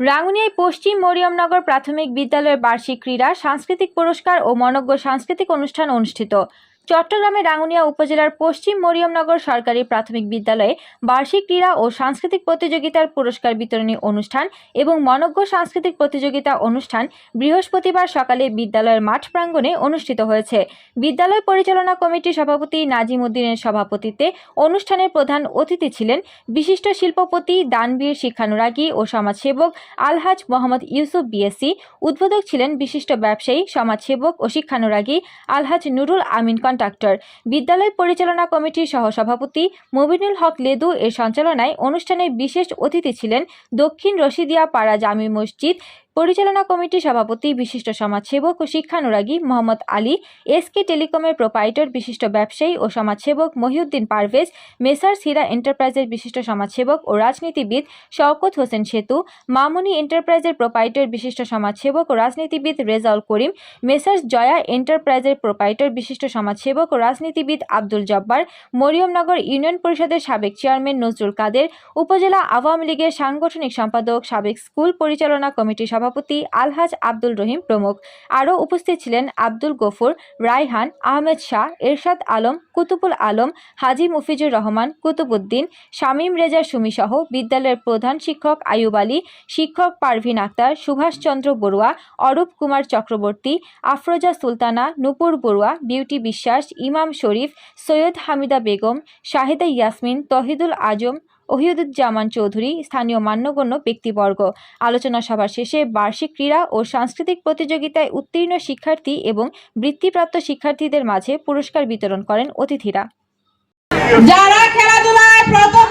রাঙ্গুনিয়ায় পশ্চিম মরিয়মনগর প্রাথমিক বিদ্যালয়ের বার্ষিক ক্রীড়া, সাংস্কৃতিক পুরস্কার ও মনোজ্ঞ সাংস্কৃতিক অনুষ্ঠান অনুষ্ঠিত। চট্টগ্রামের রাঙ্গুনিয়া উপজেলার পশ্চিম মরিয়মনগর সরকারি প্রাথমিক বিদ্যালয়ে বার্ষিক ক্রীড়া ও সাংস্কৃতিক প্রতিযোগিতার পুরস্কার বিতরণী অনুষ্ঠান এবং মনোজ্ঞ সাংস্কৃতিক প্রতিযোগিতা অনুষ্ঠান বৃহস্পতিবার সকালে বিদ্যালয়ের মাঠ প্রাঙ্গণে অনুষ্ঠিত হয়েছে। বিদ্যালয় পরিচালনা কমিটির সভাপতি নাজিম উদ্দিনের সভাপতিত্বে অনুষ্ঠানের প্রধান অতিথি ছিলেন বিশিষ্ট শিল্পপতি, দানবীর, শিক্ষানুরাগী ও সমাজসেবক আলহাজ মোহাম্মদ ইউসুফ বিএসসি। উদ্বোধক ছিলেন বিশিষ্ট ব্যবসায়ী, সমাজসেবক ও শিক্ষানুরাগী আলহাজ নুরুল আমিন কন্ট্রাক্টর। বিদ্যালয় পরিচালনা কমিটির সহসভাপতি মুবিনুল হক লেদু এর সঞ্চালনায় অনুষ্ঠানে বিশেষ অতিথি ছিলেন দক্ষিণ রশিদিয়া পাড়া জামি মসজিদ পরিচালনা কমিটির সভাপতি, বিশিষ্ট সমাজসেবক ও শিক্ষানুরাগী মোহাম্মদ আলী, এসকে টেলিকমের প্রোপাইটর, বিশিষ্ট ব্যবসায়ী ও সমাজসেবক মহিউদ্দিন পারভেজ, মেসার্স হীরা এন্টারপ্রাইজের বিশিষ্ট সমাজসেবক ও রাজনীতিবিদ শওকত হোসেন সেতু, মামুনি এন্টারপ্রাইজের প্রোপাইটর, বিশিষ্ট সমাজসেবক ও রাজনীতিবিদ রেজাউল করিম, মেসার্স জয়া এন্টারপ্রাইজের প্রোপাইটর, বিশিষ্ট সমাজসেবক ও রাজনীতিবিদ আব্দুল জব্বার, মরিয়মনগর ইউনিয়ন পরিষদের সাবেক চেয়ারম্যান নজরুল কাদের, উপজেলা আওয়ামী লীগের সাংগঠনিক সম্পাদক, সাবেক স্কুল পরিচালনা কমিটির সভাপতি আলহাজ আব্দুল রহিম প্রমুখ। আরও উপস্থিত ছিলেন আব্দুল গফুর, রায়হান, আহমেদ শাহ, এরশাদ আলম, কুতুবুল আলম, হাজী মুফিজুর রহমান, কুতুবুদ্দিন, শামীম রেজা সুমি সহ বিদ্যালয়ের প্রধান শিক্ষক আয়ুব আলী, শিক্ষক পারভিন আক্তার, সুভাষচন্দ্র বড়ুয়া, অরূপ কুমার চক্রবর্তী, আফরোজা সুলতানা, নূপুর বড়ুয়া, বিউটি বিশ্বাস, ইমাম শরীফ, সৈয়দ হামিদা বেগম, শাহিদা ইয়াসমিন, তহিদুল আজম, ওহিদুজ্জামান চৌধুরী, স্থানীয় মান্যগণ্য ব্যক্তিবর্গ। আলোচনা সভা শেষে বার্ষিক ক্রীড়া ও সাংস্কৃতিক প্রতিযোগিতায় উত্তীর্ণ শিক্ষার্থী এবং বৃত্তিপ্রাপ্ত শিক্ষার্থীদের মাঝে পুরস্কার বিতরণ করেন অতিথিরা। যারা খেলাধুলায় প্রথম